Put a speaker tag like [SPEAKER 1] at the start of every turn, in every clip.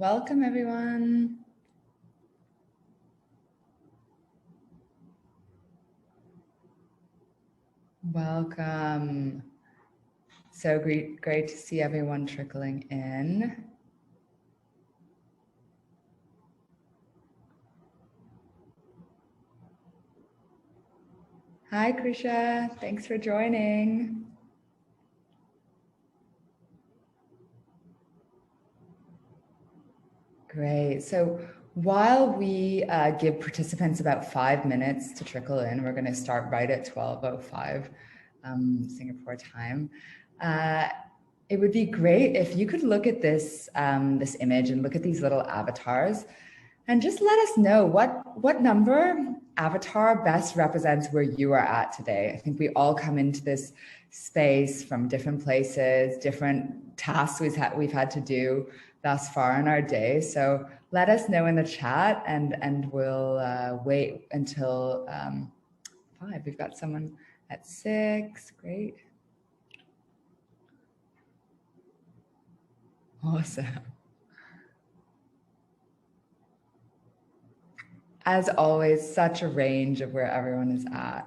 [SPEAKER 1] Welcome, everyone. Welcome. So great to see everyone trickling in. Hi, Krisha. Thanks for joining. Great. So while we give participants about 5 minutes to trickle in, we're going to start right at 12:05 Singapore time. It would be great if you could look at this this image and look at these little avatars and just let us know what number avatar best represents where you are at today. I think we all come into this space from different places, different tasks we've had to do thus far in our day. So let us know in the chat, and we'll wait until 5. We've got someone at 6. Great. Awesome. As always, such a range of where everyone is at.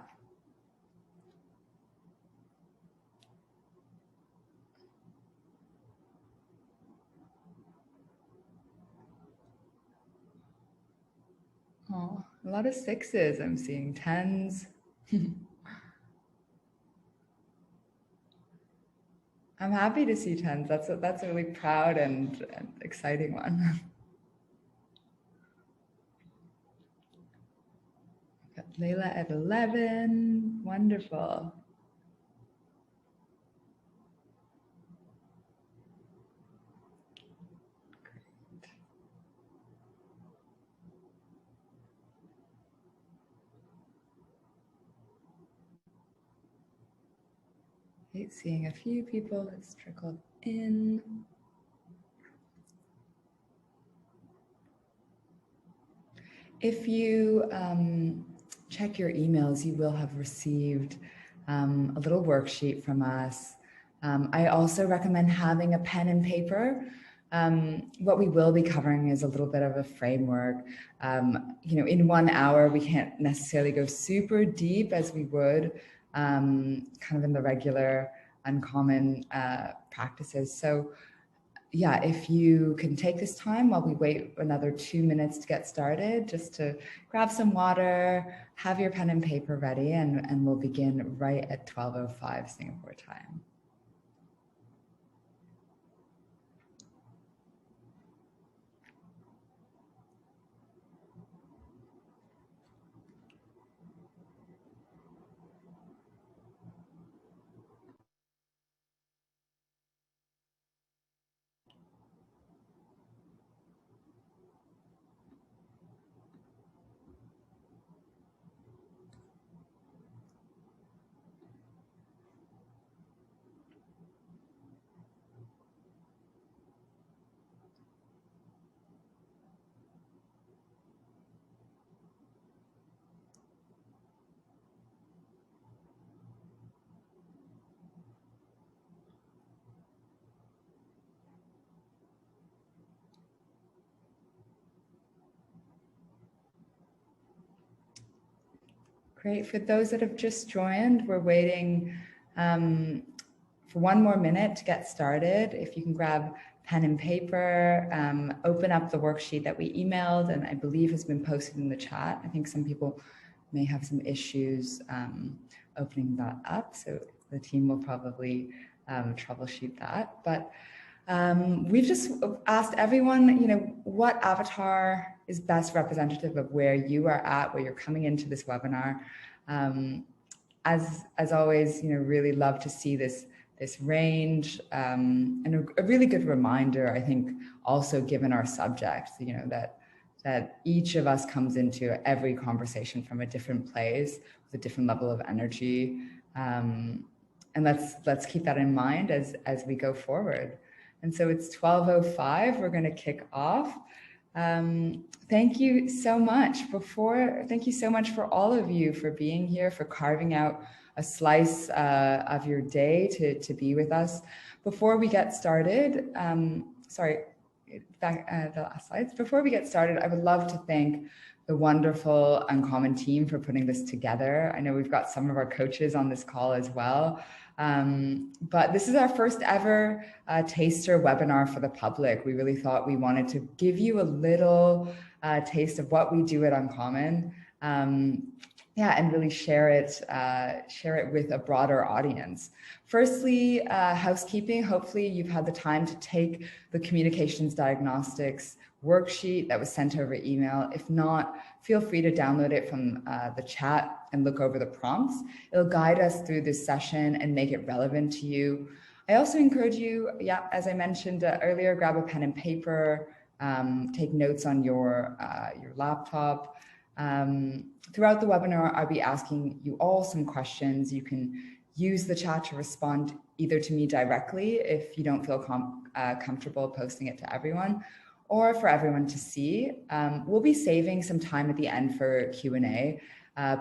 [SPEAKER 1] Oh, a lot of 6s. I'm seeing 10s. I'm happy to see 10s. That's a really proud and exciting one. Got Layla at 11. Wonderful. Great. Seeing a few people has trickled in. If you check your emails, you will have received a little worksheet from us. I also recommend having a pen and paper. What we will be covering is a little bit of a framework. In 1 hour, we can't necessarily go super deep as we would kind of in the regular uncommon practices. So yeah, if you can take this time while we wait another 2 minutes to get started, just to grab some water, have your pen and paper ready, and we'll begin right at 12:05 Singapore time. Great. For those that have just joined, we're waiting for 1 more minute to get started. If you can grab pen and paper, open up the worksheet that we emailed and I believe has been posted in the chat. I think some people may have some issues opening that up, so the team will probably troubleshoot that. But we've just asked everyone, what avatar is best representative of where you are at, where you're coming into this webinar. As always, really love to see this range and a really good reminder, I think, also given our subject, that each of us comes into every conversation from a different place with a different level of energy. And let's keep that in mind as we go forward. And so it's 12:05. We're going to kick off. Thank you so much. Thank you so much for all of you for being here, for carving out a slice of your day to be with us. Before we get started, sorry, back the last slides. Before we get started, I would love to thank the wonderful Uncommon team for putting this together. I know we've got some of our coaches on this call as well. But this is our first ever taster webinar for the public. We really thought we wanted to give you a little taste of what we do at Uncommon. And really share it with a broader audience. Firstly, housekeeping. Hopefully you've had the time to take the communications diagnostics worksheet that was sent over email. If not, feel free to download it from the chat and look over the prompts. It'll guide us through this session and make it relevant to you. I also encourage you, as I mentioned earlier, grab a pen and paper, take notes on your laptop. Throughout the webinar, I'll be asking you all some questions. You can use the chat to respond either to me directly if you don't feel comfortable posting it to everyone, or for everyone to see. We'll be saving some time at the end for Q&A.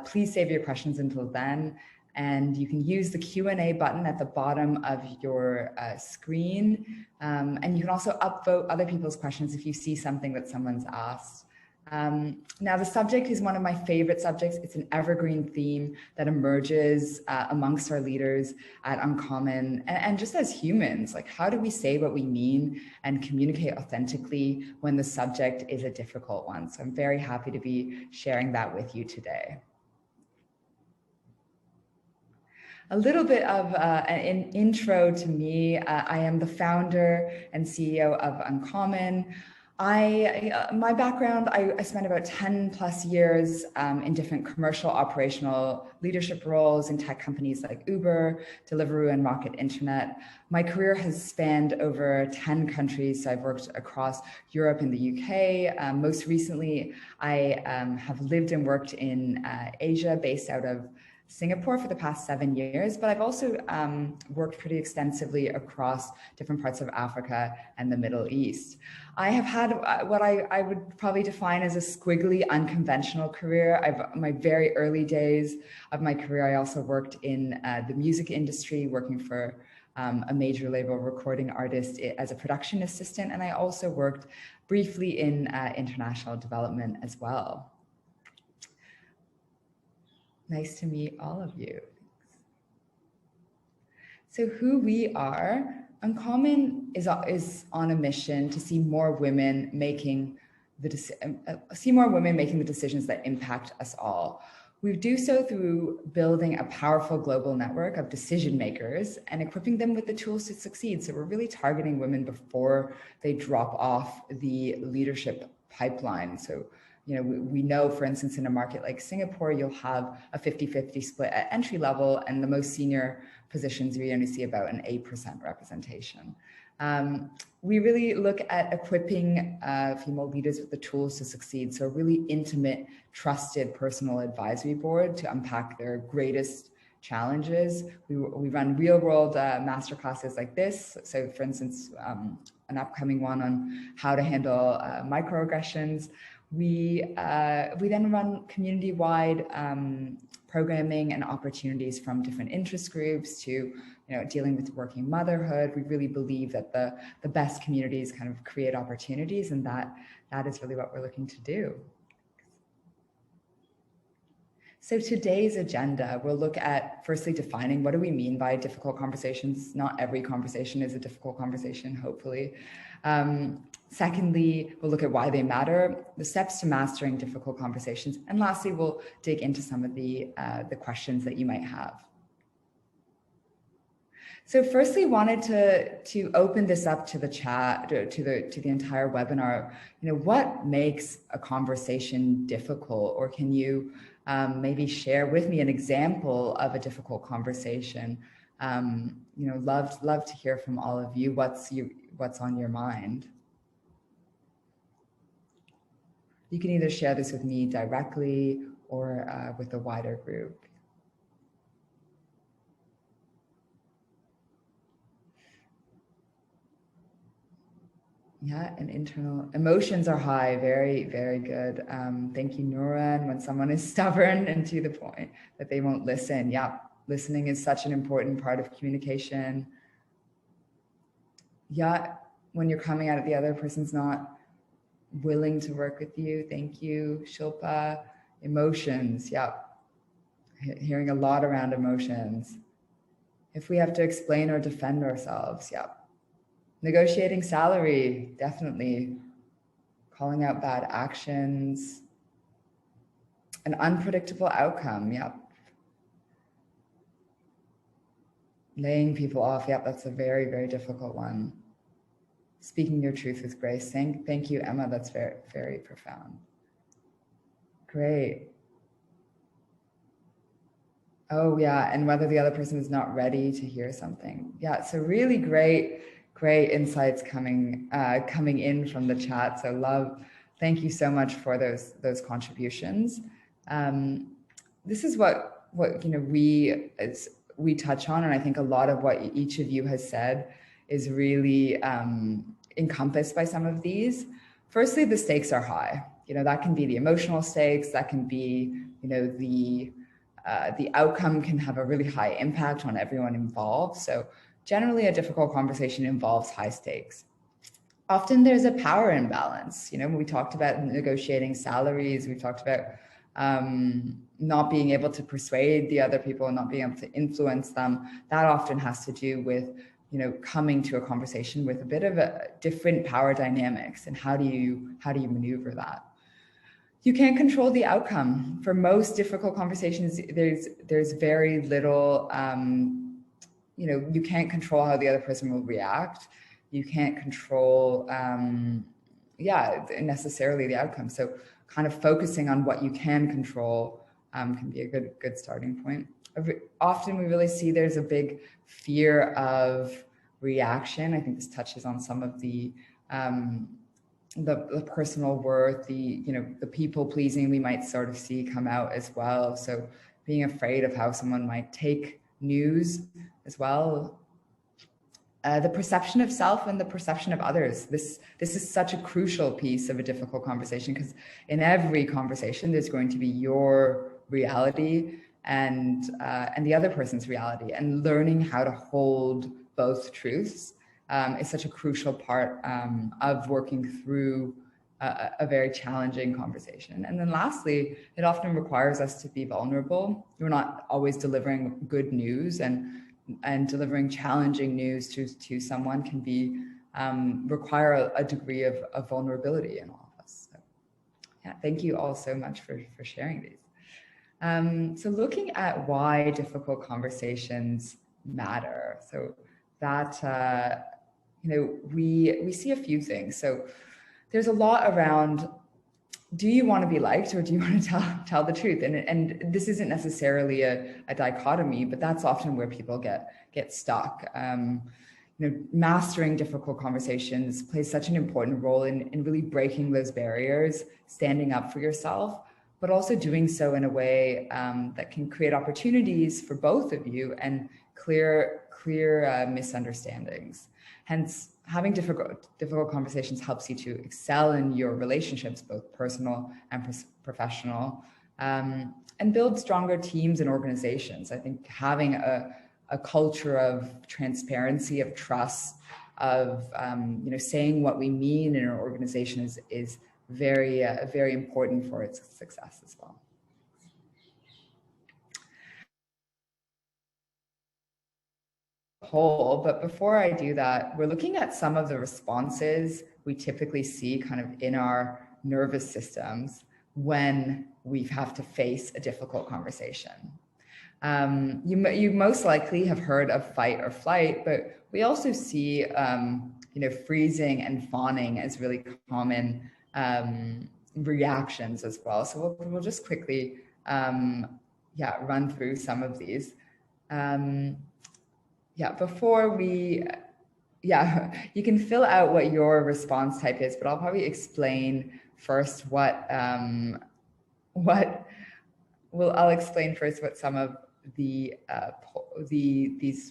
[SPEAKER 1] Please save your questions until then. And you can use the Q&A button at the bottom of your screen. And you can also upvote other people's questions if you see something that someone's asked. Now, the subject is one of my favorite subjects. It's an evergreen theme that emerges amongst our leaders at Uncommon and just as humans. Like, how do we say what we mean and communicate authentically when the subject is a difficult one? So I'm very happy to be sharing that with you today. A little bit of an intro to me. I am the founder and CEO of Uncommon. My background, I spent about 10 plus years in different commercial operational leadership roles in tech companies like Uber, Deliveroo, and Rocket Internet. My career has spanned over 10 countries. So I've worked across Europe and the UK. Most recently, I have lived and worked in Asia, based out of Singapore for the past 7 years, but I've also worked pretty extensively across different parts of Africa and the Middle East. I have had what I would probably define as a squiggly, unconventional career. My very early days of my career, I also worked in the music industry, working for a major label recording artist as a production assistant, and I also worked briefly in international development as well. Nice to meet all of you. So who we are, Uncommon is on a mission to see more women making the decisions that impact us all. We do so through building a powerful global network of decision makers and equipping them with the tools to succeed. So we're really targeting women before they drop off the leadership pipeline. So we know, for instance, in a market like Singapore, you'll have a 50-50 split at entry level, and the most senior positions, we only see about an 8% representation. We really look at equipping female leaders with the tools to succeed. So a really intimate, trusted personal advisory board to unpack their greatest challenges. We run real world masterclasses like this. So for instance, an upcoming one on how to handle microaggressions. We then run community-wide programming and opportunities from different interest groups to dealing with working motherhood. We really believe that the best communities kind of create opportunities, and that is really what we're looking to do. So today's agenda, we'll look at firstly defining what do we mean by difficult conversations. Not every conversation is a difficult conversation, hopefully. Secondly, we'll look at why they matter, the steps to mastering difficult conversations. And lastly, we'll dig into some of the questions that you might have. So firstly, wanted to open this up to the chat, to the entire webinar. What makes a conversation difficult? Or can you maybe share with me an example of a difficult conversation? Love to hear from all of you. What's on your mind? You can either share this with me directly or with a wider group. Yeah, and internal emotions are high. Very, very good. Thank you, Nora. And when someone is stubborn and to the point that they won't listen. Yeah, listening is such an important part of communication. Yeah, when you're coming out of the other person's not willing to work with you. Thank you, Shilpa. Emotions, yep. Hearing a lot around emotions. If we have to explain or defend ourselves, yep. Negotiating salary, definitely. Calling out bad actions. An unpredictable outcome, yep. Laying people off, yep, that's a very, very difficult one. Speaking your truth with grace. Thank you, Emma. That's very, very profound. Great. Oh yeah, and whether the other person is not ready to hear something. Yeah, so really great insights coming in from the chat. So thank you so much for those contributions. This is what we touch on, and I think a lot of what each of you has said is really encompassed by some of these. Firstly, the stakes are high. That can be the emotional stakes, that can be the outcome can have a really high impact on everyone involved. So generally a difficult conversation involves high stakes. Often there's a power imbalance. We talked about negotiating salaries, we talked about not being able to persuade the other people, not being able to influence them. That often has to do with coming to a conversation with a bit of a different power dynamics, and how do you maneuver that? You can't control the outcome. For most difficult conversations, there's very little, you can't control how the other person will react. You can't control, necessarily the outcome. So kind of focusing on what you can control can be a good starting point. Often we really see there's a big fear of reaction. I think this touches on some of the personal worth, the people pleasing we might sort of see come out as well. So being afraid of how someone might take news as well. The perception of self and the perception of others. This is such a crucial piece of a difficult conversation, because in every conversation there's going to be your reality and the other person's reality, and learning how to hold both truths is such a crucial part of working through a very challenging conversation. And then lastly, it often requires us to be vulnerable. We're not always delivering good news, and delivering challenging news to someone can be require a degree of vulnerability in all of us. So, yeah, thank you all so much for sharing these. So looking at why difficult conversations matter. So that we see a few things. So there's a lot around, do you want to be liked, or do you want to tell the truth? And this isn't necessarily a dichotomy, but that's often where people get stuck. Mastering difficult conversations plays such an important role in really breaking those barriers, standing up for yourself, but also doing so in a way that can create opportunities for both of you and clear misunderstandings. Hence, having difficult conversations helps you to excel in your relationships, both personal and professional, and build stronger teams and organizations. I think having a culture of transparency, of trust, of saying what we mean in our organization is very important for its success as well. But before I do that, we're looking at some of the responses we typically see kind of in our nervous systems when we have to face a difficult conversation. You most likely have heard of fight or flight, but we also see freezing and fawning as really common reactions as well. So we'll just quickly run through some of these. You can fill out what your response type is, but I'll probably explain first I'll explain first what some of these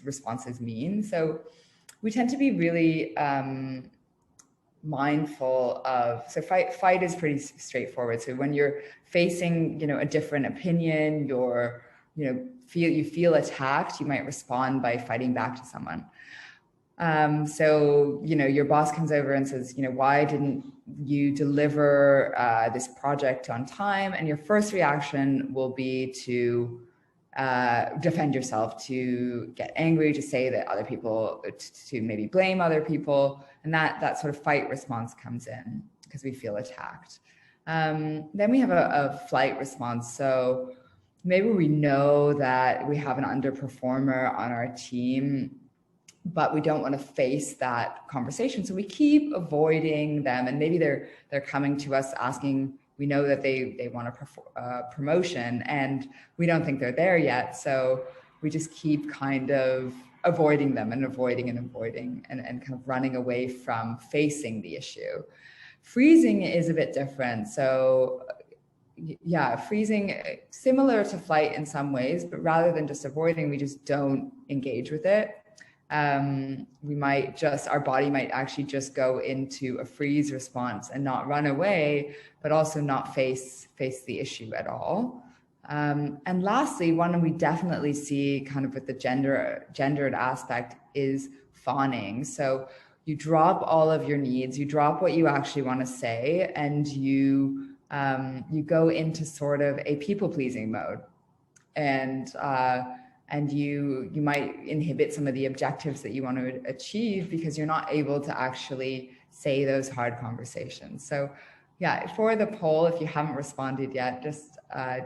[SPEAKER 1] responses mean. So we tend to be really mindful of, so fight is pretty straightforward. So when you're facing, a different opinion, you feel attacked, you might respond by fighting back to someone. So, your boss comes over and says, why didn't you deliver this project on time? And your first reaction will be to defend yourself, to get angry, to say that other people, to maybe blame other people. And that sort of fight response comes in because we feel attacked. Then we have a flight response. So maybe we know that we have an underperformer on our team, but we don't want to face that conversation. So we keep avoiding them. And maybe they're coming to us asking, we know that they want a promotion and we don't think they're there yet. So we just keep kind of avoiding them and avoiding and kind of running away from facing the issue. Freezing is a bit different. So yeah, freezing, similar to flight in some ways, but rather than just avoiding, we just don't engage with it. Our body might actually just go into a freeze response and not run away, but also not face the issue at all. And lastly, one we definitely see kind of with the gendered aspect is fawning. So you drop all of your needs, you drop what you actually want to say, and you go into sort of a people-pleasing mode. And you might inhibit some of the objectives that you want to achieve because you're not able to actually say those hard conversations. So yeah, for the poll, if you haven't responded yet, just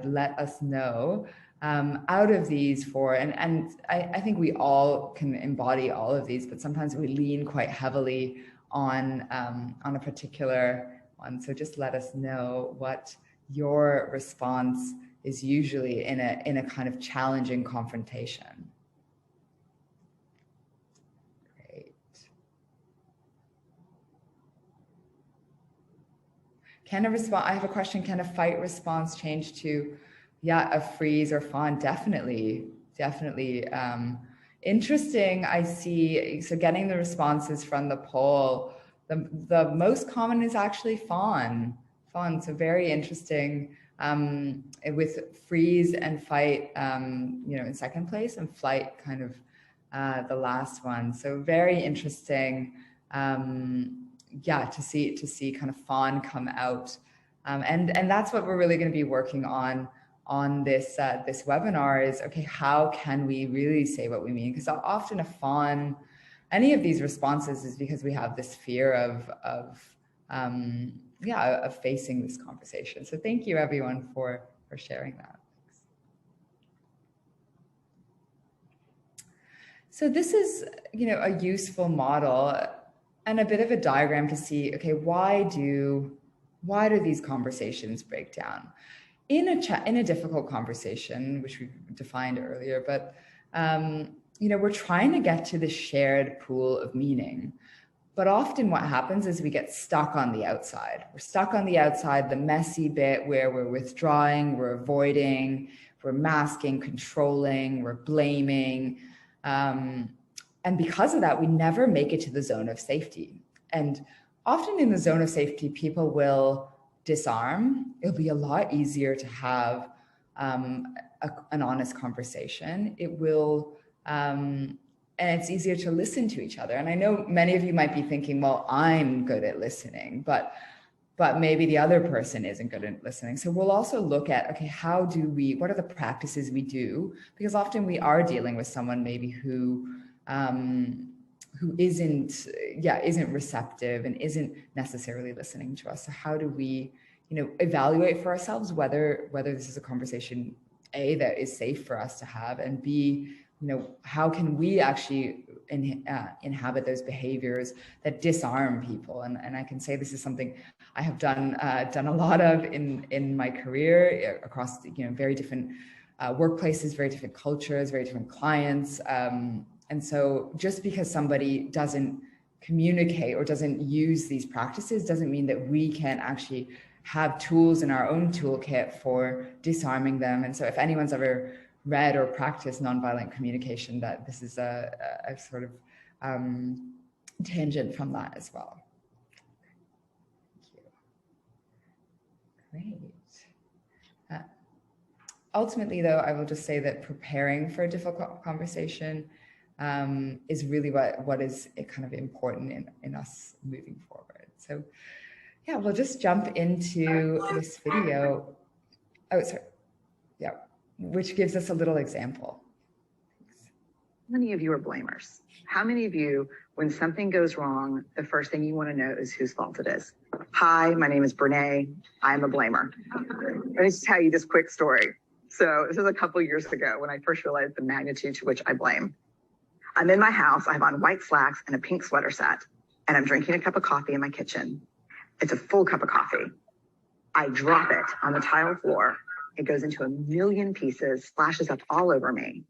[SPEAKER 1] let us know. Out of these four, and I think we all can embody all of these, but sometimes we lean quite heavily on a particular one. So just let us know what your response is usually in a kind of challenging confrontation. Great. I have a question. Can a fight response change to, a freeze or fawn? Definitely. Interesting. I see. So getting the responses from the poll, the most common is actually fawn. So very interesting. With freeze and fight, in second place, and flight kind of the last one. So very interesting, to see kind of fawn come out, and that's what we're really going to be working on this this webinar is, okay, how can we really say what we mean? Because often a fawn, any of these responses is because we have this fear of facing this conversation. So thank you everyone for sharing that. Thanks. So this is, a useful model and a bit of a diagram to see, okay, why do these conversations break down? In a difficult conversation, which we defined earlier, but we're trying to get to the shared pool of meaning. But often what happens is we get stuck on the outside. We're stuck on the outside, the messy bit where we're withdrawing, we're avoiding, we're masking, controlling, we're blaming. And because of that, we never make it to the zone of safety. And often in the zone of safety, people will disarm. It'll be a lot easier to have an honest conversation. It will, and it's easier to listen to each other. And I know many of you might be thinking, well, I'm good at listening, but maybe the other person isn't good at listening. So we'll also look at, okay, what are the practices we do? Because often we are dealing with someone maybe who isn't receptive and isn't necessarily listening to us. So how do we, evaluate for ourselves whether this is a conversation, A, that is safe for us to have, and B, how can we actually inhabit those behaviors that disarm people? And I can say this is something I have done a lot of in my career across very different workplaces, very different cultures, very different clients. And so just because somebody doesn't communicate or doesn't use these practices doesn't mean that we can't actually have tools in our own toolkit for disarming them. And so if anyone's ever read or practiced nonviolent communication, that this is a sort of tangent from that as well. Thank you. Great. Ultimately, though, I will just say that preparing for a difficult conversation is really what is kind of important in us moving forward. So yeah, we'll just jump into this video. Oh, sorry. Yeah, which gives us a little example.
[SPEAKER 2] How many of you are blamers? How many of you, when something goes wrong, the first thing you want to know is whose fault it is? Hi, my name is Brene. I'm a blamer. Let me just tell you this quick story. So this is a couple years ago when I first realized the magnitude to which I blame. I'm in my house. I have on white slacks and a pink sweater set, and I'm drinking a cup of coffee in my kitchen. It's a full cup of coffee. I drop it on the tile floor. It goes into a million pieces, splashes up all over me.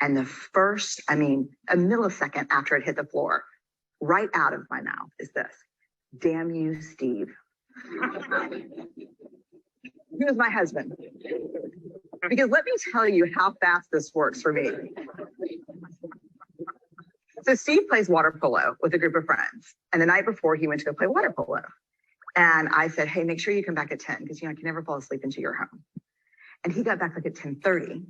[SPEAKER 2] And the first, a millisecond after it hit the floor, right out of my mouth is this: damn you, Steve. Who's my husband? Because let me tell you how fast this works for me. So Steve plays water polo with a group of friends. And the night before, he went to go play water polo. And I said, hey, make sure you come back at 10, because I can never fall asleep into your home. And he got back like at 10:30.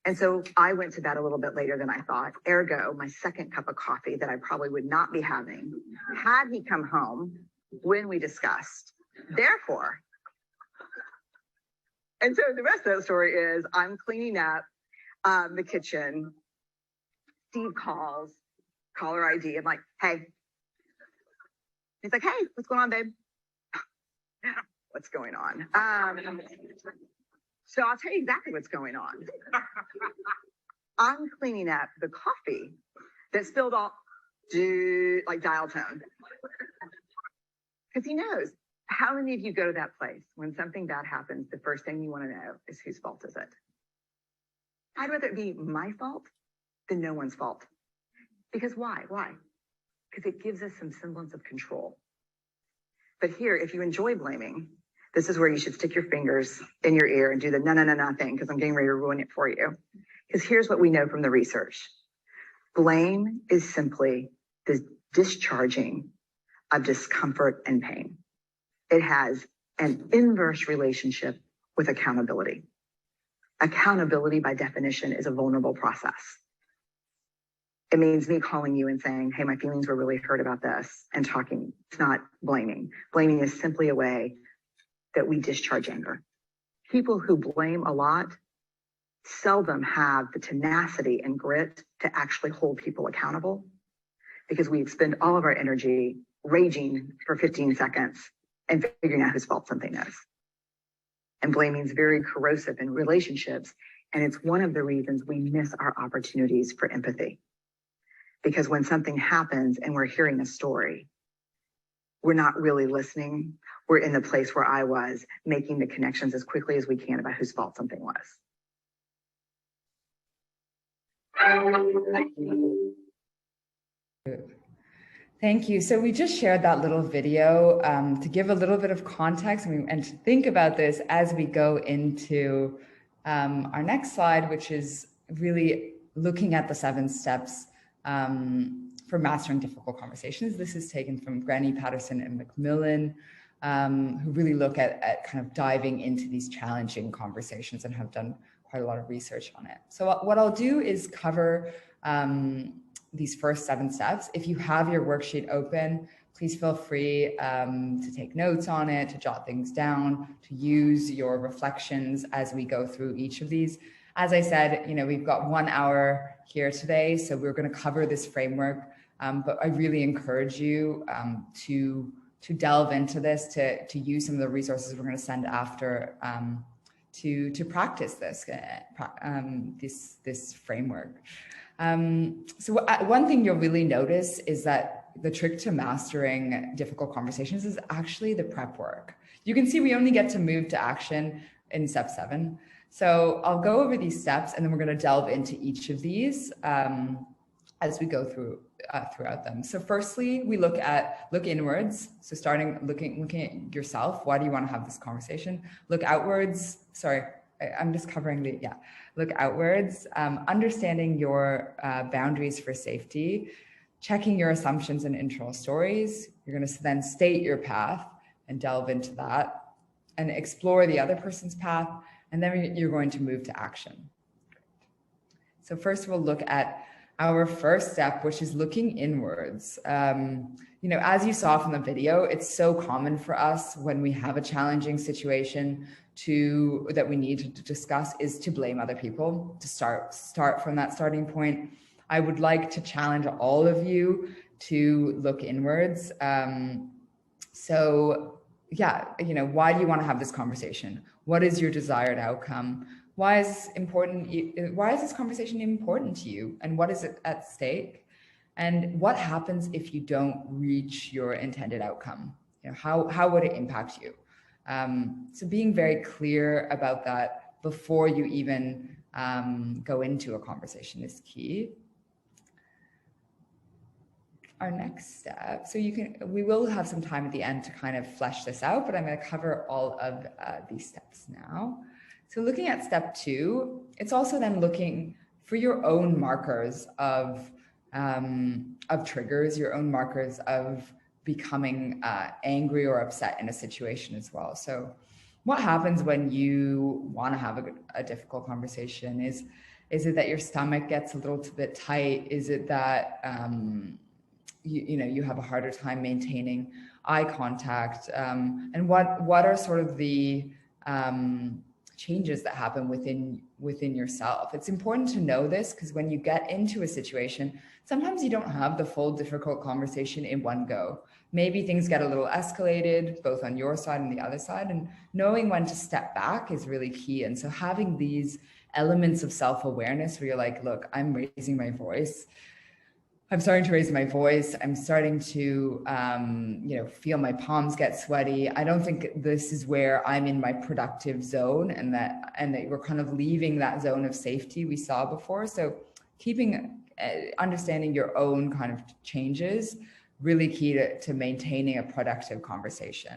[SPEAKER 2] And so I went to bed a little bit later than I thought. Ergo, my second cup of coffee that I probably would not be having had he come home when we discussed. Therefore, and so the rest of the story is I'm cleaning up the kitchen. Steve calls, caller ID. I'm like, hey. He's like, hey, what's going on, babe? What's going on? So I'll tell you exactly what's going on. I'm cleaning up the coffee that spilled all, like dial tone. Because he knows. How many of you go to that place when something bad happens, the first thing you want to know is whose fault is it? I'd rather it be my fault than no one's fault. Because why? Why? Because it gives us some semblance of control. But here, if you enjoy blaming, this is where you should stick your fingers in your ear and do the no thing, because I'm getting ready to ruin it for you. Because here's what we know from the research. Blame is simply the discharging of discomfort and pain. It has an inverse relationship with accountability. Accountability, by definition, is a vulnerable process. It means me calling you and saying, hey, my feelings were really hurt about this, and talking. It's not blaming. Blaming is simply a way that we discharge anger. People who blame a lot seldom have the tenacity and grit to actually hold people accountable, because we expend all of our energy raging for 15 seconds and figuring out whose fault something is. And blaming is very corrosive in relationships, and it's one of the reasons we miss our opportunities for empathy. Because when something happens and we're hearing a story, we're not really listening. We're in the place where I was, making the connections as quickly as we can about whose fault something was.
[SPEAKER 1] Thank you. So we just shared that little video to give a little bit of context and to think about this as we go into our next slide, which is really looking at the 7 steps for mastering difficult conversations. This is taken from Granny, Patterson, and Macmillan, who really look at kind of diving into these challenging conversations and have done quite a lot of research on it. So what I'll do is cover these first 7 steps. If you have your worksheet open, please feel free to take notes on it, to jot things down, to use your reflections as we go through each of these. As I said, we've got 1 hour here today, so we're going to cover this framework, but I really encourage you to delve into this, to use some of the resources we're going to send after to practice this framework. So one thing you'll really notice is that the trick to mastering difficult conversations is actually the prep work. You can see we only get to move to action in step 7. So I'll go over these steps, and then we're going to delve into each of these as we go throughout them. So firstly, we look inwards. So looking at yourself. Why do you want to have this conversation? Look outwards. Sorry, I'm just covering look outwards, understanding your boundaries for safety, checking your assumptions and internal stories. You're going to then state your path and delve into that and explore the other person's path. And then you're going to move to action. So first we'll look at our first step, which is looking inwards. You know, as you saw from the video, it's so common for us when we have a challenging situation that we need to discuss is to blame other people, to start from that starting point. I would like to challenge all of you to look inwards. So yeah, you know, why do you want to have this conversation? What is your desired outcome? Why is this conversation important to you? And what is it at stake? And what happens if you don't reach your intended outcome? You know, how would it impact you? So being very clear about that before you even go into a conversation is key. Our next step, so we will have some time at the end to kind of flesh this out, but I'm going to cover all of these steps now. So looking at step 2, it's also then looking for your own markers of triggers, your own markers of becoming angry or upset in a situation as well. So what happens when you want to have a difficult conversation? Is it that your stomach gets a little bit tight? Is it that you have a harder time maintaining eye contact? And what are sort of the changes that happen within yourself? It's important to know this because when you get into a situation, sometimes you don't have the full difficult conversation in one go. Maybe things get a little escalated, both on your side and the other side, and knowing when to step back is really key. And so having these elements of self-awareness where you're like, look, I'm raising my voice. I'm starting to raise my voice. I'm starting to, feel my palms get sweaty. I don't think this is where I'm in my productive zone, and that we're kind of leaving that zone of safety we saw before. So understanding your own kind of changes, really key to maintaining a productive conversation.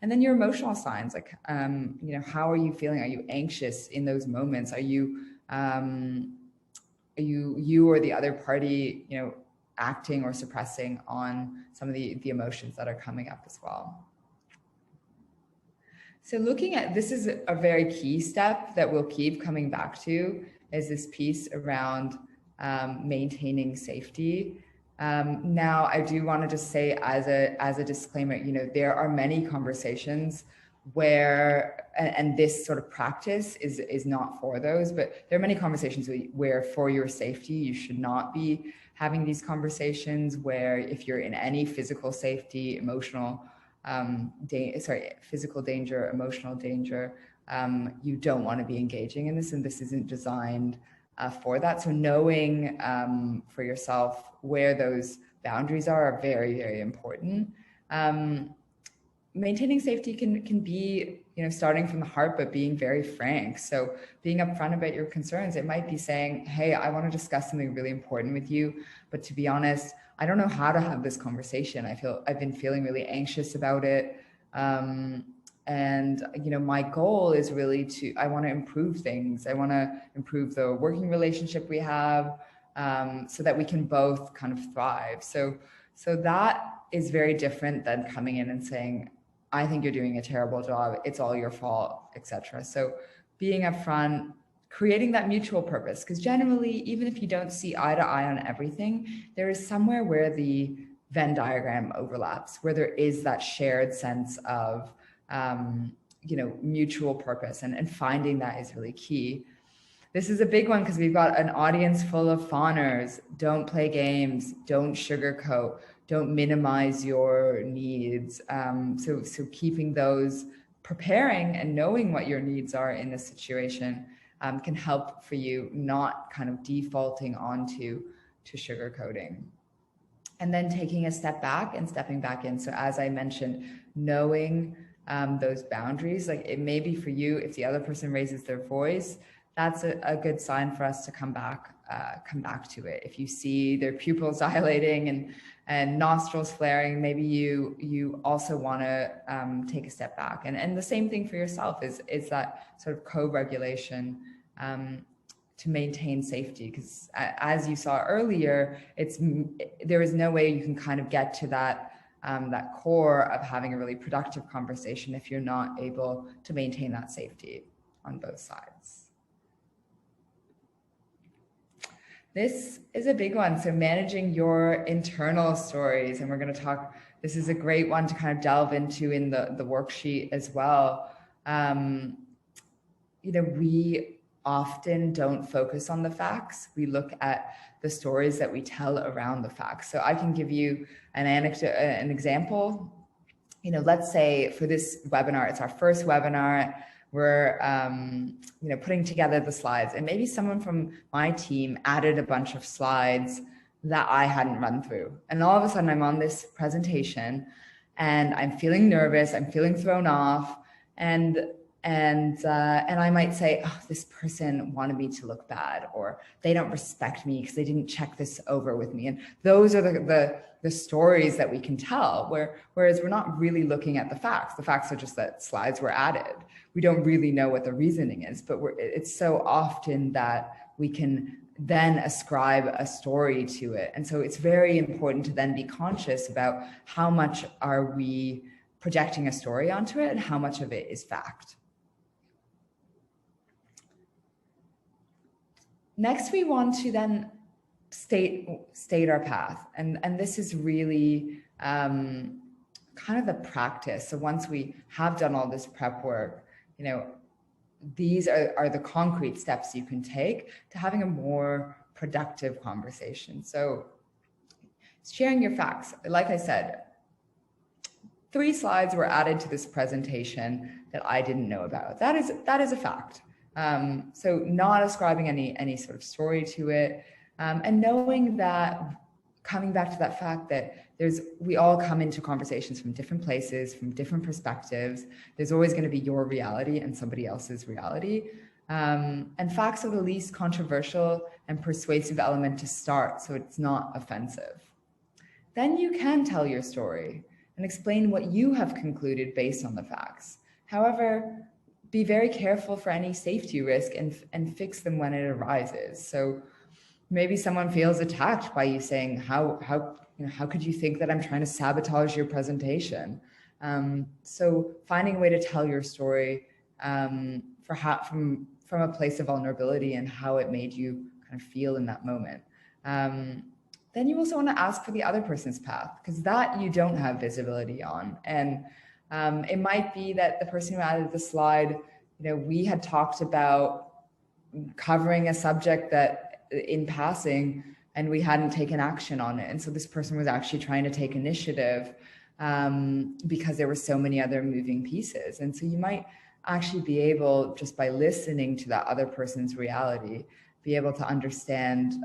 [SPEAKER 1] And then your emotional signs, like, how are you feeling? Are you anxious in those moments? Are you or the other party, acting or suppressing on some of the emotions that are coming up as well? So looking at, this is a very key step that we'll keep coming back to, is this piece around maintaining safety. Now, I do want to just say as a disclaimer, there are many conversations where, and this sort of practice is not for those, but there are many conversations where for your safety, you should not be having these conversations, where if you're in any physical safety, physical danger, emotional danger, you don't want to be engaging in this, and this isn't designed for that. So knowing for yourself where those boundaries are very, very important. Maintaining safety can be, starting from the heart, but being very frank. So being upfront about your concerns. It might be saying, hey, I want to discuss something really important with you, but to be honest, I don't know how to have this conversation. I've been feeling really anxious about it. And, my goal is really I want to improve things. I want to improve the working relationship we have, so that we can both kind of thrive. So that is very different than coming in and saying, I think you're doing a terrible job, it's all your fault, etc. So being upfront, creating that mutual purpose, because generally, even if you don't see eye to eye on everything, there is somewhere where the Venn diagram overlaps, where there is that shared sense of mutual purpose, and finding that is really key. This is a big one because we've got an audience full of fawners. Don't play games, don't sugarcoat, don't minimize your needs. So keeping those, preparing and knowing what your needs are in this situation can help for you not kind of defaulting onto sugarcoating. And then taking a step back and stepping back in. So as I mentioned, knowing those boundaries, like it may be for you, if the other person raises their voice, that's a good sign for us to come back to it. If you see their pupils dilating and nostrils flaring, maybe you also want to take a step back. And the same thing for yourself is that sort of co-regulation to maintain safety. Because as you saw earlier, there is no way you can kind of get to that core of having a really productive conversation if you're not able to maintain that safety on both sides. This is a big one. So managing your internal stories, and we're going to talk, this is a great one to kind of delve into in the worksheet as well. We often don't focus on the facts. We look at the stories that we tell around the facts. So I can give you an anecdote, an example. Let's say for this webinar, it's our first webinar. We're, putting together the slides, and maybe someone from my team added a bunch of slides that I hadn't run through. And all of a sudden I'm on this presentation and I'm feeling nervous, I'm feeling thrown off. And I might say, oh, this person wanted me to look bad, or they don't respect me because they didn't check this over with me. And those are the stories that we can tell, whereas we're not really looking at the facts. The facts are just that slides were added. We don't really know what the reasoning is, but it's so often that we can then ascribe a story to it. And so it's very important to then be conscious about how much are we projecting a story onto it and how much of it is fact. Next, we want to then state our path. And this is really kind of the practice. So once we have done all this prep work, these are the concrete steps you can take to having a more productive conversation. So sharing your facts. Like I said, 3 slides were added to this presentation that I didn't know about. That is a fact. So not ascribing any sort of story to it, and knowing that, coming back to that fact that we all come into conversations from different places, from different perspectives. There's always going to be your reality and somebody else's reality. And facts are the least controversial and persuasive element to start, so it's not offensive. Then you can tell your story and explain what you have concluded based on the facts. However, be very careful for any safety risk and fix them when it arises. So maybe someone feels attacked by you saying, how could you think that I'm trying to sabotage your presentation? So finding a way to tell your story from a place of vulnerability and how it made you kind of feel in that moment. Then you also want to ask for the other person's path, because that you don't have visibility on. And it might be that the person who added the slide, we had talked about covering a subject that in passing, and we hadn't taken action on it. And so this person was actually trying to take initiative because there were so many other moving pieces. And so you might actually be able, just by listening to that other person's reality, be able to understand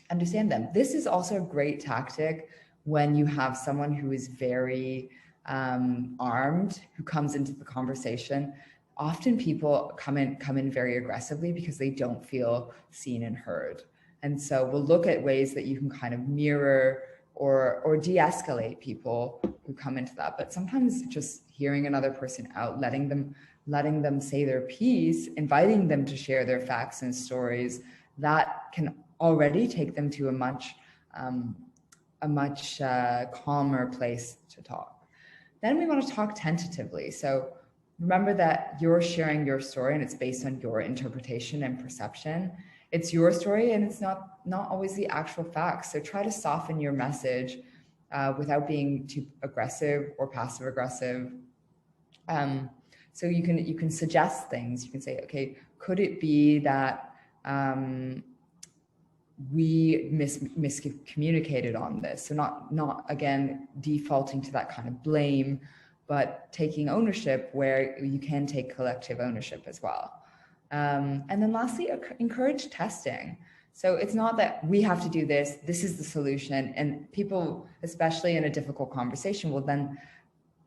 [SPEAKER 1] them. This is also a great tactic when you have someone who is very armed, who comes into the conversation. Often people come in very aggressively because they don't feel seen and heard. And so we'll look at ways that you can kind of mirror or de-escalate people who come into that. But sometimes just hearing another person out, letting them say their piece, inviting them to share their facts and stories, that can already take them to a much calmer place to talk. Then we want to talk tentatively. So remember that you're sharing your story and it's based on your interpretation and perception. It's your story and it's not always the actual facts. So try to soften your message without being too aggressive or passive aggressive. So you can suggest things. You can say, okay, could it be that we miscommunicated on this? So not again defaulting to that kind of blame, but taking ownership where you can take collective ownership as well. And then lastly, encourage testing. So it's not that we have to do this is the solution. And people, especially in a difficult conversation, will then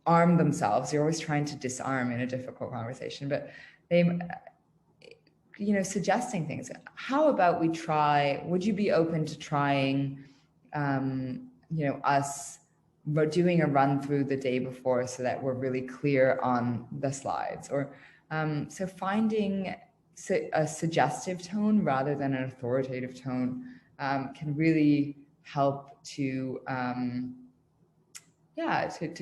[SPEAKER 1] arm themselves. You're always trying to disarm in a difficult conversation, but they, suggesting things. How about we try, would you be open to trying, us doing a run through the day before so that we're really clear on the slides? Or so finding a suggestive tone rather than an authoritative tone can really help to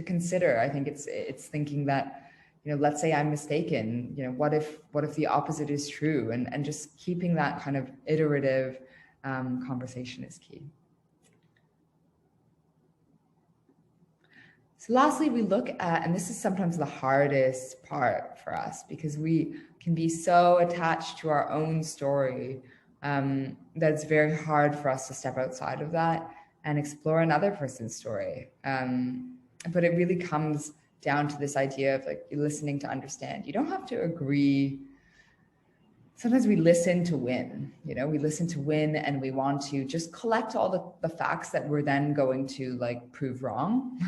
[SPEAKER 1] consider. I think it's thinking that, let's say I'm mistaken, what if the opposite is true, and just keeping that kind of iterative conversation is key. So lastly, we look at, and this is sometimes the hardest part for us because we can be so attached to our own story that it's very hard for us to step outside of that and explore another person's story. But it really comes down to this idea of like listening to understand. You don't have to agree. Sometimes we listen to win, we listen to win and we want to just collect all the facts that we're then going to like prove wrong.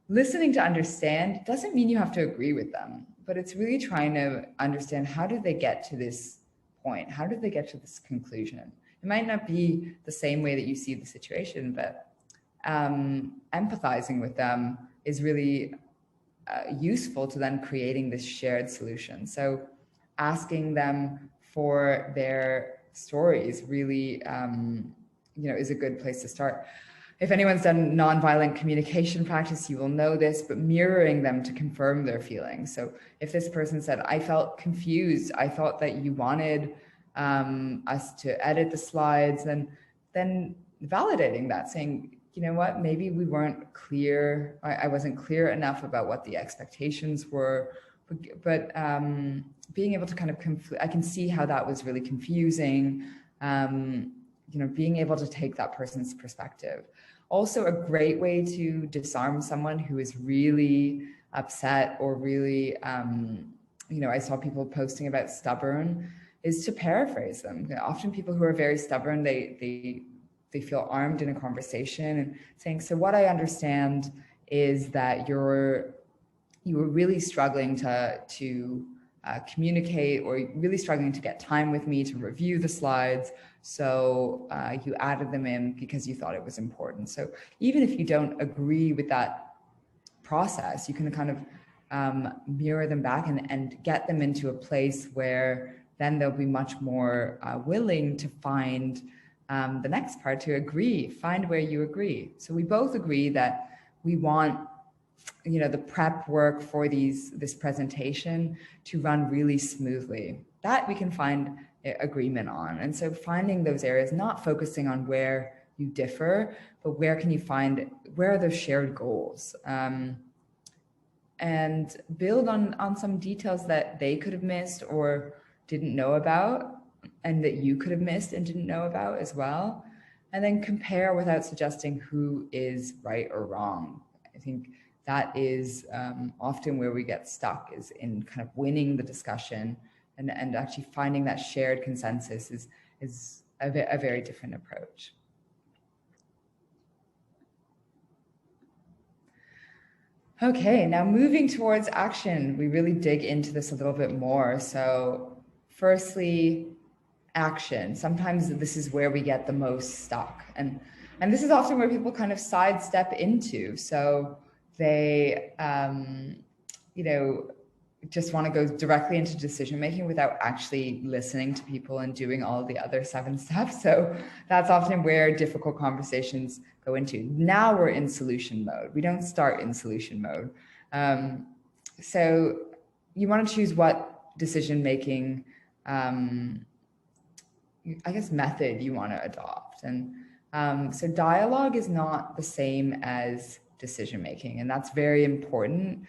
[SPEAKER 1] Listening to understand doesn't mean you have to agree with them, but it's really trying to understand, how did they get to this point? How did they get to this conclusion? It might not be the same way that you see the situation, but empathizing with them is really useful to then creating this shared solution. So asking them for their stories really, is a good place to start. If anyone's done nonviolent communication practice, you will know this, but mirroring them to confirm their feelings. So if this person said, I felt confused, I thought that you wanted us to edit the slides, then validating that, saying, you know what, maybe we weren't clear. I wasn't clear enough about what the expectations were, but being able to kind of, I can see how that was really confusing. Being able to take that person's perspective. Also a great way to disarm someone who is really upset or really, I saw people posting about stubborn, is to paraphrase them. Often people who are very stubborn, they feel armed in a conversation and saying, so what I understand is that you were really struggling to communicate, or really struggling to get time with me to review the slides. So you added them in because you thought it was important. So even if you don't agree with that process, you can kind of mirror them back and get them into a place where then they'll be much more willing to find the next part, to agree, find where you agree. So we both agree that we want the prep work for this presentation to run really smoothly. That we can find agreement on. And so finding those areas, not focusing on where you differ, but where are those shared goals? And build on some details that they could have missed or didn't know about, and that you could have missed and didn't know about as well. And then compare without suggesting who is right or wrong. I think that is often where we get stuck, is in kind of winning the discussion, and actually finding that shared consensus is a very different approach. Okay, now moving towards action, we really dig into this a little bit more. So firstly, action. Sometimes this is where we get the most stuck. And this is often where people kind of sidestep into. So they, just want to go directly into decision making without actually listening to people and doing all the other 7 steps. So that's often where difficult conversations go into. Now we're in solution mode. We don't start in solution mode. So you want to choose what decision making, method you want to adopt. And so dialogue is not the same as decision making, and that's very important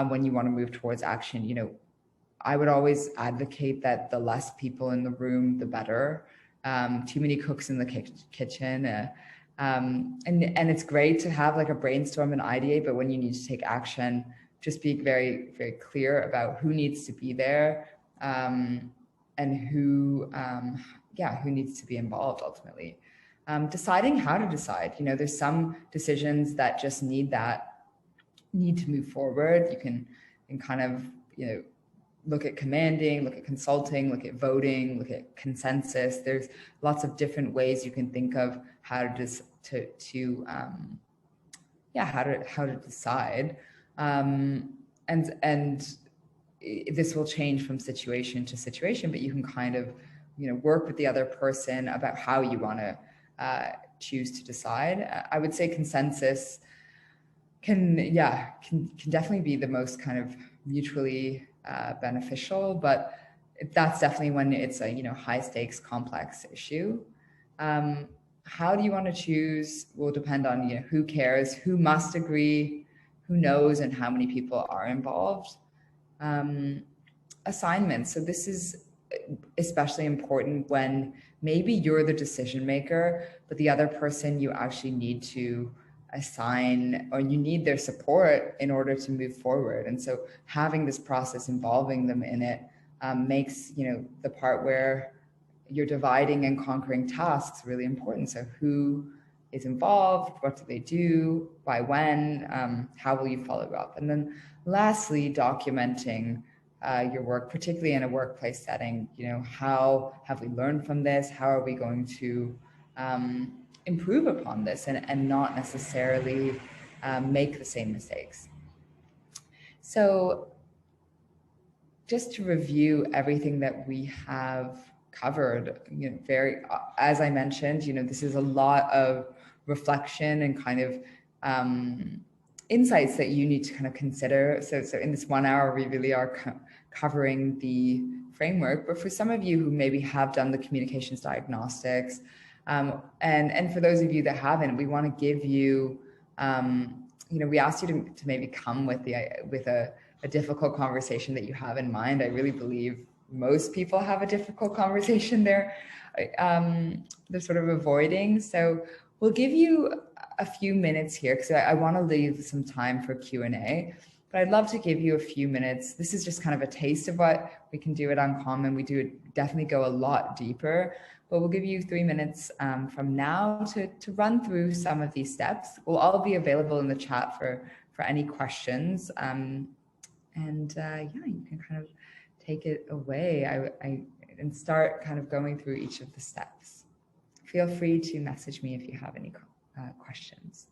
[SPEAKER 1] when you want to move towards action. I would always advocate that the less people in the room, the better. Too many cooks in the kitchen. And it's great to have like a brainstorm and ideate, but when you need to take action, just be very, very clear about who needs to be there, and who needs to be involved ultimately. Deciding how to decide. There's some decisions that just need to move forward. You can kind of, look at commanding, look at consulting, look at voting, look at consensus. There's lots of different ways you can think of how to decide. And this will change from situation to situation, but you can kind of, work with the other person about how you want to choose to decide. I would say consensus can definitely be the most kind of mutually beneficial, but that's definitely when it's a high stakes, complex issue. How do you want to choose will depend on who cares, who must agree, who knows, and how many people are involved. Assignments. So this is especially important when maybe you're the decision maker, but the other person you actually need to assign, or you need their support in order to move forward. And so having this process, involving them in it, makes the part where you're dividing and conquering tasks really important. So who is involved, what do they do, by when, how will you follow up? And then lastly, documenting your work, particularly in a workplace setting. How have we learned from this? How are we going to improve upon this, and not necessarily make the same mistakes? So just to review everything that we have covered, as I mentioned, this is a lot of reflection and kind of insights that you need to kind of consider. So in this 1 hour, we really are covering the framework. But for some of you who maybe have done the communications diagnostics, and for those of you that haven't, we want to give you, we asked you to maybe come with a difficult conversation that you have in mind. I really believe most people have a difficult conversation they're sort of avoiding. So we'll give you a few minutes here, because I want to leave some time for Q&A, but I'd love to give you a few minutes. This is just kind of a taste of what we can do at Uncommon. We do definitely go a lot deeper, but we'll give you 3 minutes from now to run through some of these steps. We'll all be available in the chat for any questions. You can kind of take it away and start kind of going through each of the steps. Feel free to message me if you have any questions.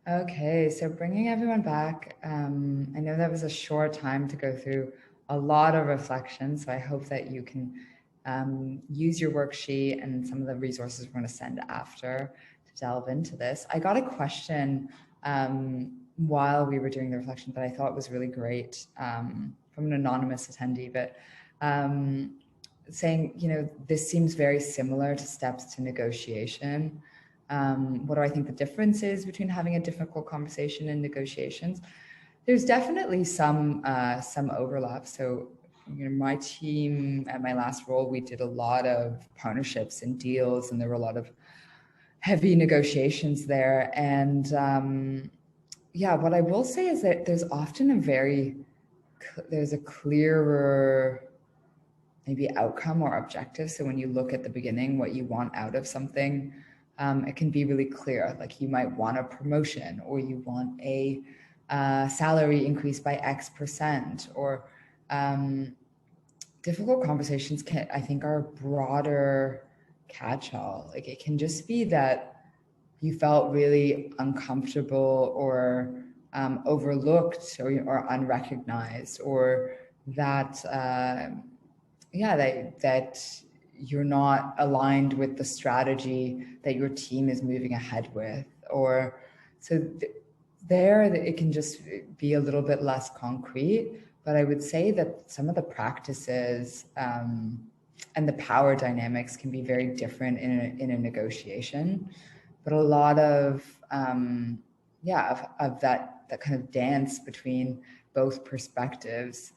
[SPEAKER 1] Okay, so bringing everyone back, I know that was a short time to go through a lot of reflection, so I hope that you can use your worksheet and some of the resources we're going to send after to delve into this. I got a question while we were doing the reflection that I thought was really great from an anonymous attendee, but saying, this seems very similar to steps to negotiation. What do I think the difference is between having a difficult conversation and negotiations? There's definitely some overlap. So, my team at my last role, we did a lot of partnerships and deals, and there were a lot of heavy negotiations there. And what I will say is that there's often there's a clearer maybe outcome or objective. So when you look at the beginning, what you want out of something, it can be really clear. Like you might want a promotion, or you want a salary increase by X%, or difficult conversations I think are a broader catch-all. Like it can just be that you felt really uncomfortable or overlooked or unrecognized, or that that you're not aligned with the strategy that your team is moving ahead with, or so there it can just be a little bit less concrete. But I would say that some of the practices and the power dynamics can be very different in a negotiation, but a lot of that kind of dance between both perspectives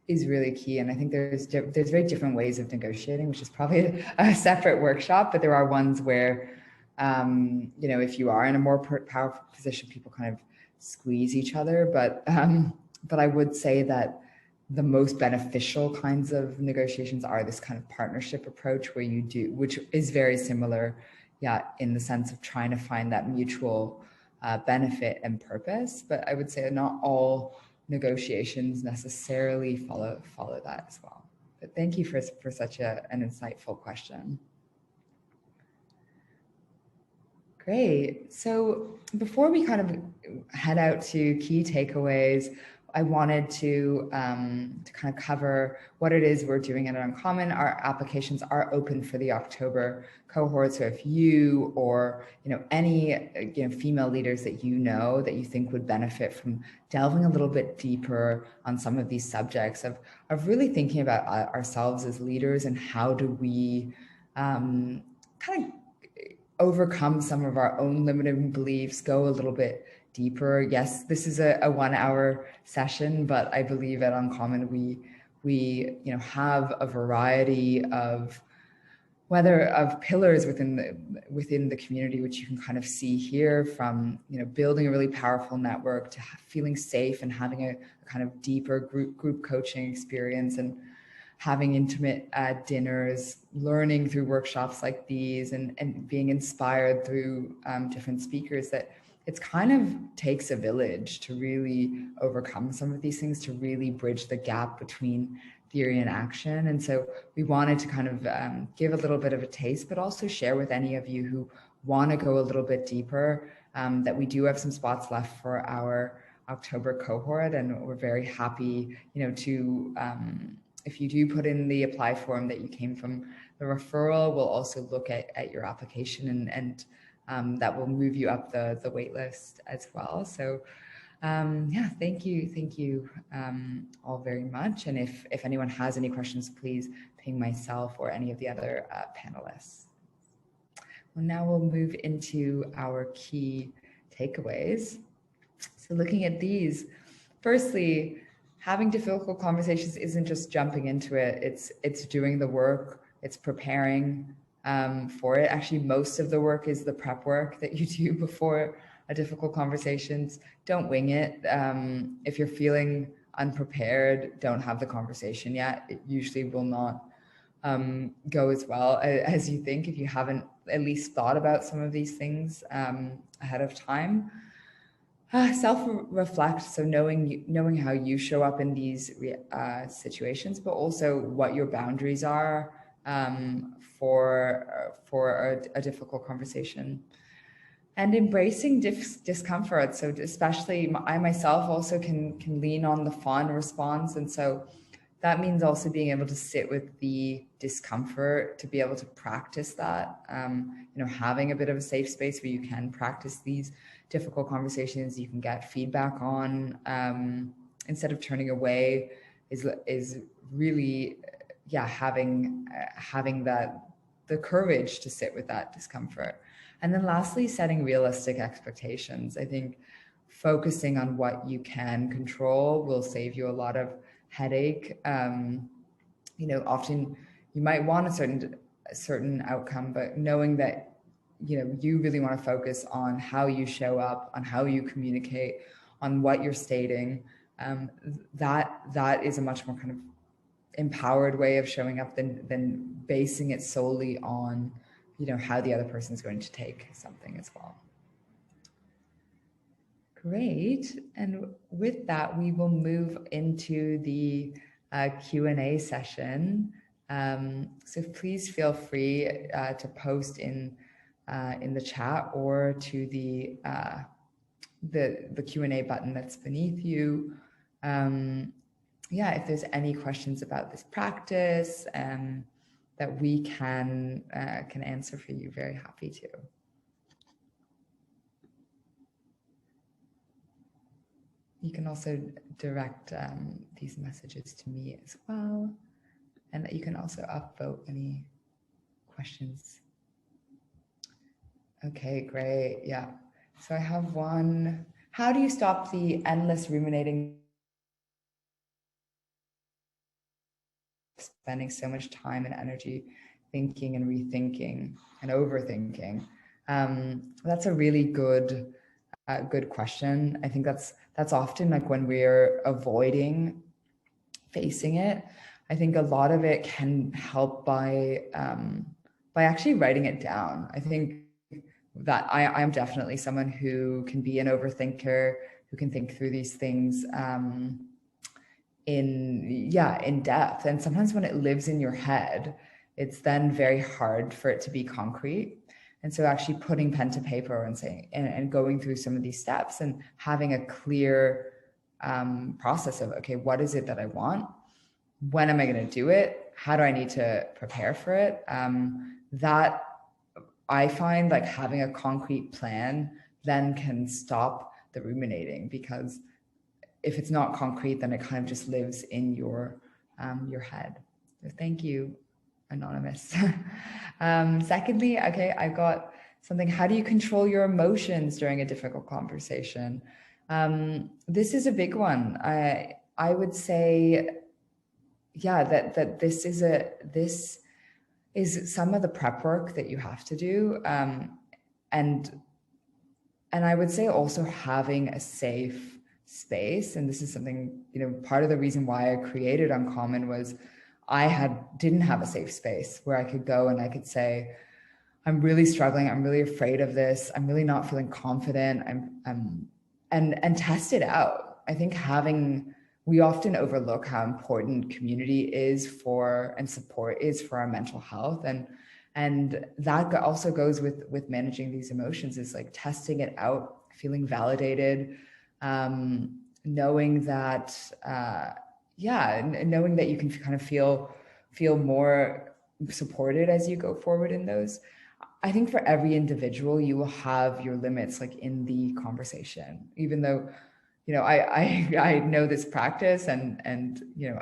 [SPEAKER 1] is really key. And I think there's very different ways of negotiating, which is probably a separate workshop, but there are ones where, if you are in a more powerful position, people kind of squeeze each other. But I would say that the most beneficial kinds of negotiations are this kind of partnership approach where which is very similar, in the sense of trying to find that mutual benefit and purpose. But I would say not all negotiations necessarily follow that as well. But thank you for such an insightful question. Great. So before we kind of head out to key takeaways, I wanted to kind of cover what it is we're doing at Uncommon. Our applications are open for the October cohort. So if you or any female leaders that that you think would benefit from delving a little bit deeper on some of these subjects of really thinking about ourselves as leaders and how do we kind of overcome some of our own limiting beliefs, go a little bit deeper. Yes, this is a 1 hour session, but I believe at Uncommon we have a variety of pillars within the community, which you can kind of see here, from building a really powerful network to feeling safe and having a kind of deeper group coaching experience, and having intimate dinners, learning through workshops like these, and being inspired through different speakers. That it's kind of takes a village to really overcome some of these things, to really bridge the gap between theory and action. And so we wanted to kind of give a little bit of a taste, but also share with any of you who want to go a little bit deeper that we do have some spots left for our October cohort, and we're very happy, to if you do put in the apply form that you came from the referral, we'll also look at your application, and that will move you up the wait list as well. So thank you all very much. And if anyone has any questions, please ping myself or any of the other panelists. Well, now we'll move into our key takeaways. So looking at these, firstly, having difficult conversations isn't just jumping into it. It's doing the work. It's preparing for it. Actually, most of the work is the prep work that you do before a difficult conversations. Don't wing it. If you're feeling unprepared, don't have the conversation yet. It usually will not go as well as you think if you haven't at least thought about some of these things ahead of time. Self-reflect, so knowing how you show up in these situations, but also what your boundaries are for a difficult conversation. and embracing discomfort. So especially I myself also can lean on the fawn response. And so that means also being able to sit with the discomfort, to be able to practice that, having a bit of a safe space where you can practice these difficult conversations, you can get feedback on, instead of turning away, is really, having the courage to sit with that discomfort. And then lastly, setting realistic expectations. I think focusing on what you can control will save you a lot of headache. Often you might want a certain outcome, but knowing that, you really want to focus on how you show up, on how you communicate, on what you're stating, that is a much more kind of empowered way of showing up than basing it solely on, how the other person is going to take something as well. Great. And with that, we will move into the Q&A session. So please feel free to post in the chat or to the Q&A button that's beneath you. If there's any questions about this practice that we can answer for you, very happy to. You can also direct these messages to me as well, and that you can also upvote any questions. Okay, great. Yeah. So I have one. How do you stop the endless ruminating, spending so much time and energy thinking and rethinking and overthinking? That's a really good question. I think that's often like when we're avoiding facing it. I think a lot of it can help by actually writing it down. I think that I'm definitely someone who can be an overthinker, who can think through these things in depth. And sometimes when it lives in your head, it's then very hard for it to be concrete. And so actually putting pen to paper and saying, and going through some of these steps and having a clear process of, okay, what is it that I want? When am I going to do it? How do I need to prepare for it? That I find like having a concrete plan then can stop the ruminating, because if it's not concrete, then it kind of just lives in your head. So thank you, Anonymous. Secondly, okay, I got something. How do you control your emotions during a difficult conversation? This is a big one. I would say, that this is some of the prep work that you have to do, and I would say also having a safe space. And this is something, part of the reason why I created Uncommon was I didn't have a safe space where I could go and I could say, I'm really struggling. I'm really afraid of this. I'm really not feeling confident. And test it out. I think we often overlook how important community is and support is for our mental health. And that also goes with managing these emotions, is like testing it out, feeling validated, knowing that, knowing that you can kind of feel more supported as you go forward in those. I think for every individual, you will have your limits like in the conversation, even though, I know this practice and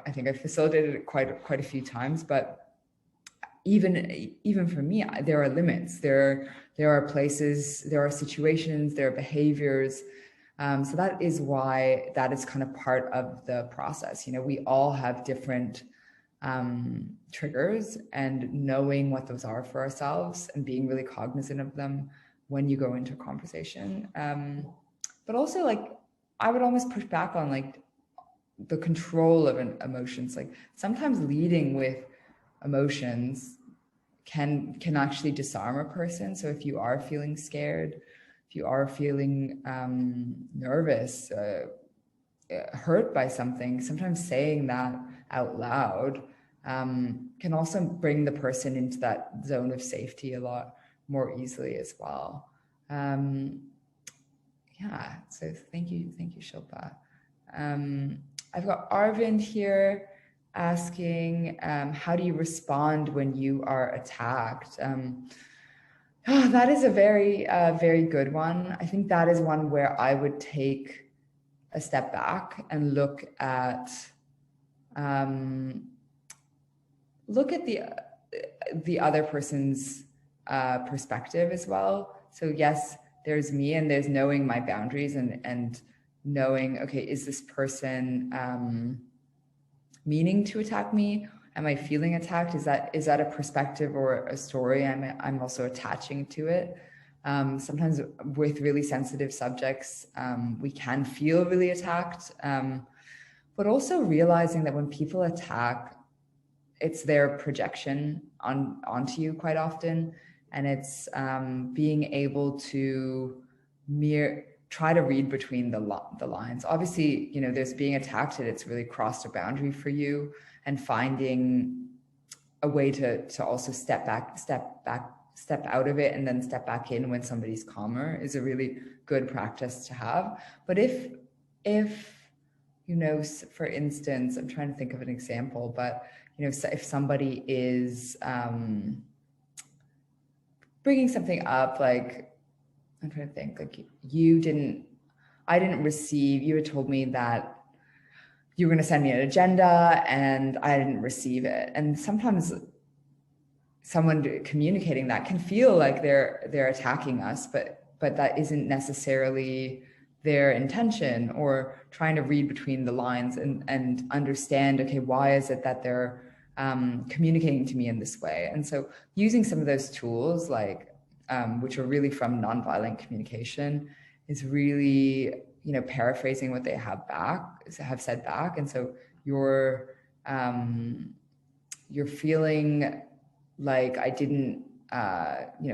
[SPEAKER 1] I think I've facilitated it quite a few times, but even for me, there are limits. There are places, there are situations, there are behaviors. So that is why that is kind of part of the process. We all have different triggers, and knowing what those are for ourselves and being really cognizant of them when you go into a conversation. But also, like, I would almost push back on like the control of emotions. Like sometimes leading with emotions can actually disarm a person. So if you are feeling scared, if you are feeling nervous, hurt by something, sometimes saying that out loud can also bring the person into that zone of safety a lot more easily as well. Yeah, so thank you, Shilpa. I've got Arvind here asking, how do you respond when you are attacked? That is a very good one. I think that is one where I would take a step back and look at the other person's perspective as well. So yes, there's me, and there's knowing my boundaries and knowing, okay, is this person meaning to attack me? Am I feeling attacked? Is that a perspective or a story I'm also attaching to it? Sometimes with really sensitive subjects, we can feel really attacked, but also realizing that when people attack, it's their projection onto you quite often, and it's being able to try to read between the lines. Obviously, there's being attacked and it's really crossed a boundary for you, and finding a way to also step out of it and then step back in when somebody's calmer is a really good practice to have. But if for instance, I'm trying to think of an example, but if somebody is bringing something up, like, I'm trying to think, like, I didn't receive, you had told me that you were going to send me an agenda and I didn't receive it. And sometimes someone communicating that can feel like they're attacking us, but that isn't necessarily their intention, or trying to read between the lines and understand, okay, why is it that they're communicating to me in this way? And so using some of those tools, like which are really from nonviolent communication, is really paraphrasing what they have said back. And so you're feeling like I didn't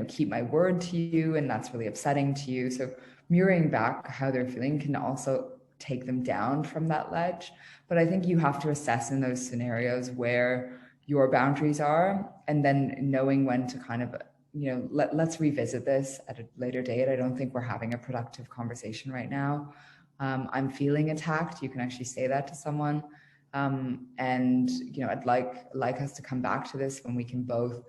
[SPEAKER 1] keep my word to you, and that's really upsetting to you. So mirroring back how they're feeling can also take them down from that ledge. But I think you have to assess in those scenarios where your boundaries are, and then knowing when to kind of, let's revisit this at a later date. I don't think we're having a productive conversation right now. I'm feeling attacked. You can actually say that to someone. And I'd like us to come back to this when we can both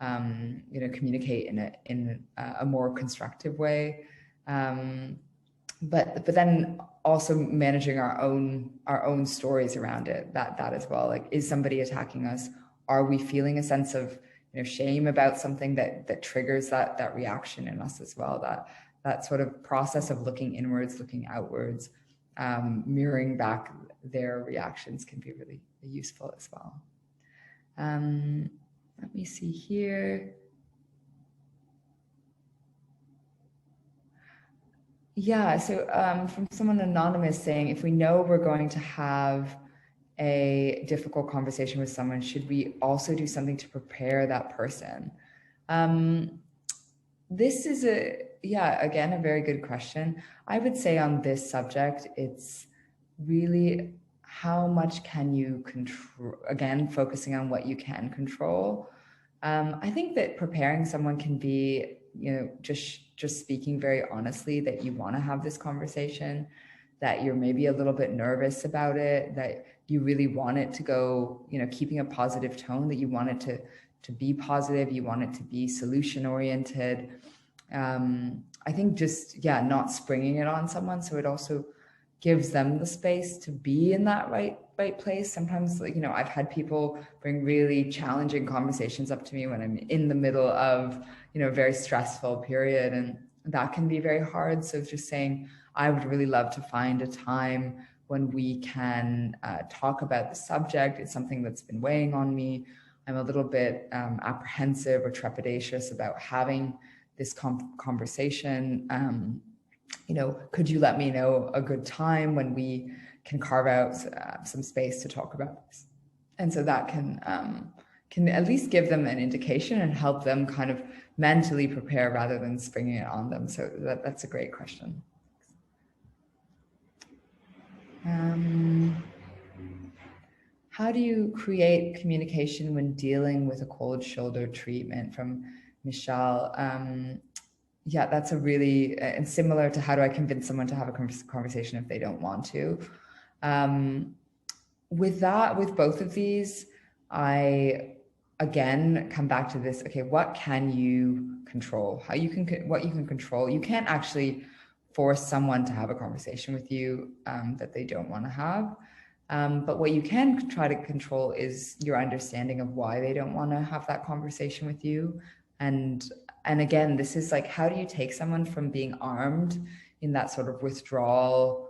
[SPEAKER 1] communicate in a more constructive way. But then also managing our own stories around it, that as well. Like, is somebody attacking us? Are we feeling a sense of shame about something that triggers that reaction in us as well? That sort of process of looking inwards, looking outwards, mirroring back their reactions can be really useful as well. Let me see here. Yeah, so from someone anonymous saying, if we know we're going to have a difficult conversation with someone, should we also do something to prepare that person? This is again, a very good question. I would say on this subject, it's really how much can you control, again, focusing on what you can control. I think that preparing someone can be, just speaking very honestly that you want to have this conversation, that you're maybe a little bit nervous about it, that you really want it to go, keeping a positive tone, that you want it to be positive, you want it to be solution oriented. I think just, not springing it on someone. So it also gives them the space to be in that right place. Sometimes, I've had people bring really challenging conversations up to me when I'm in the middle of, a very stressful period, and that can be very hard. So just saying, I would really love to find a time when we can talk about the subject. It's something that's been weighing on me. I'm a little bit apprehensive or trepidatious about having this conversation. Could you let me know a good time when we can carve out some space to talk about this? And so that can at least give them an indication and help them kind of mentally prepare rather than springing it on them. So that's a great question. How do you create communication when dealing with a cold shoulder treatment? From Michelle. yeah, that's a really, and similar to how do I convince someone to have a conversation if they don't want to. With both of these, I again come back to this. Okay, what can you control? What you can control. You can't actually force someone to have a conversation with you that they don't want to have. But what you can try to control is your understanding of why they don't want to have that conversation with you. And again, this is like, how do you take someone from being armed in that sort of withdrawal,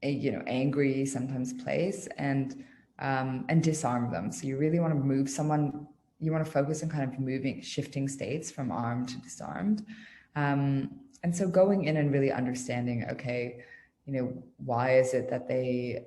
[SPEAKER 1] angry sometimes place, and disarm them. So you really want to move someone. You want to focus on kind of shifting states from armed to disarmed. And so going in and really understanding, okay, why is it that they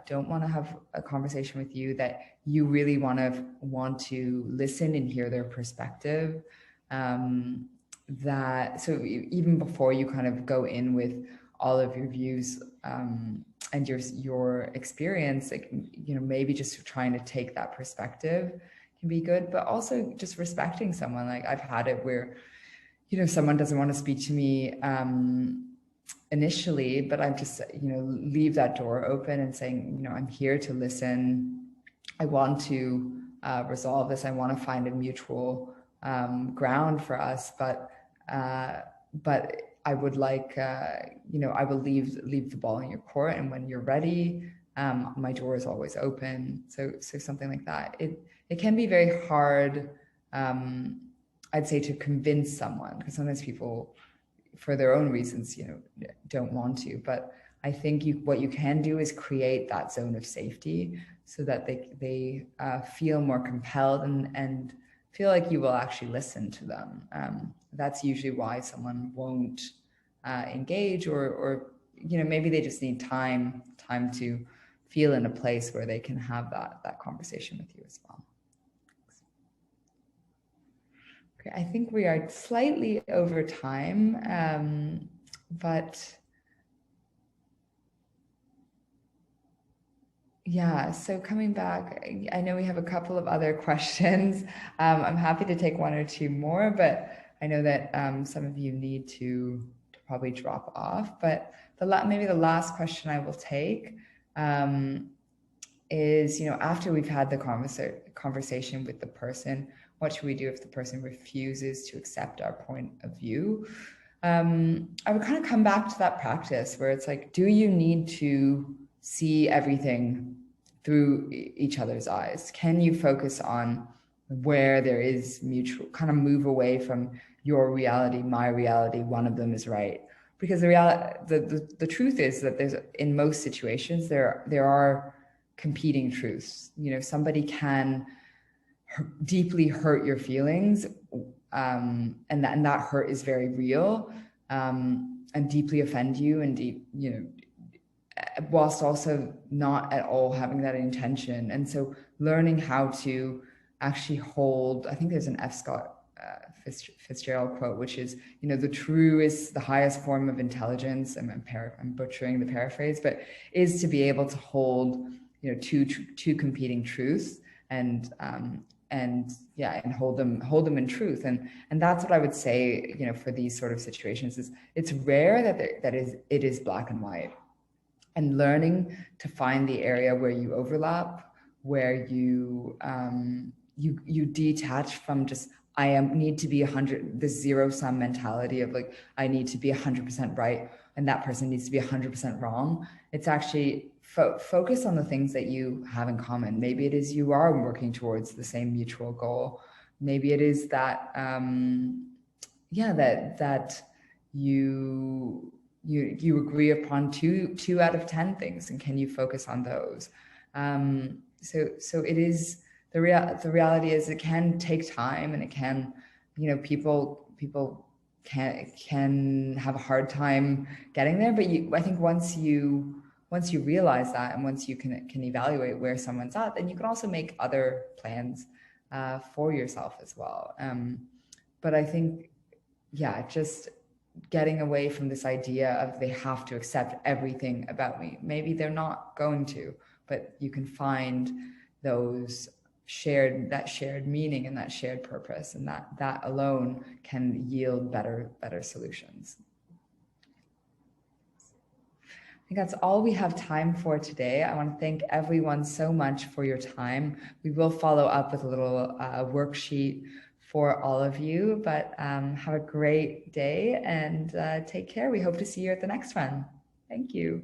[SPEAKER 1] don't want to have a conversation with you, that you really want to listen and hear their perspective. That so even before you kind of go in with all of your views and your experience, like, maybe just trying to take that perspective can be good, but also just respecting someone. Like, I've had it where, someone doesn't want to speak to me initially, but I'm just, leave that door open and saying, I'm here to listen. I want to resolve this. I want to find a mutual ground for us, but I would like, I will leave the ball in your court, and when you're ready, my door is always open. So something like that. It can be very hard, I'd say, to convince someone, because sometimes people, for their own reasons, don't want to. But I think what you can do is create that zone of safety so that they feel more compelled and feel like you will actually listen to them. That's usually why someone won't engage, or maybe they just need time to feel in a place where they can have that conversation with you as well. Okay, I think we are slightly over time, but yeah, so coming back, I know we have a couple of other questions. I'm happy to take one or two more, but I know that some of you need to probably drop off. But maybe the last question I will take is, after we've had the conversation with the person, what should we do if the person refuses to accept our point of view? I would kind of come back to that practice where it's like, do you need to see everything through each other's eyes? Can you focus on where there is mutual, kind of move away from your reality, my reality, one of them is right? Because the truth is that in most situations, there are competing truths. Somebody can deeply hurt your feelings, and that hurt is very real, and deeply offend you, and whilst also not at all having that intention. And so learning how to actually hold, I think there's an F. Scott Fitzgerald quote, which is, the true is the highest form of intelligence. I'm butchering the paraphrase, but is to be able to hold, two competing truths, and hold them in truth. And that's what I would say, for these sort of situations, is it's rare that it is black and white. And learning to find the area where you overlap, where you detach from just, need to be 100, this zero-sum mentality of like, I need to be 100% right and that person needs to be 100% wrong. It's actually focus on the things that you have in common. Maybe it is you are working towards the same mutual goal. Maybe it is that that you agree upon two out of 10 things, and can you focus on those? So it is, the reality is, it can take time, and it can, people can have a hard time getting there. But I think once you realize that, and once you can evaluate where someone's at, then you can also make other plans for yourself as well. But I think, just getting away from this idea of they have to accept everything about me. Maybe they're not going to, but you can find those shared meaning and that shared purpose, and that alone can yield better solutions. I think that's all we have time for today. I want to thank everyone so much for your time. We will follow up with a little worksheet for all of you, but have a great day and take care. We hope to see you at the next one. Thank you.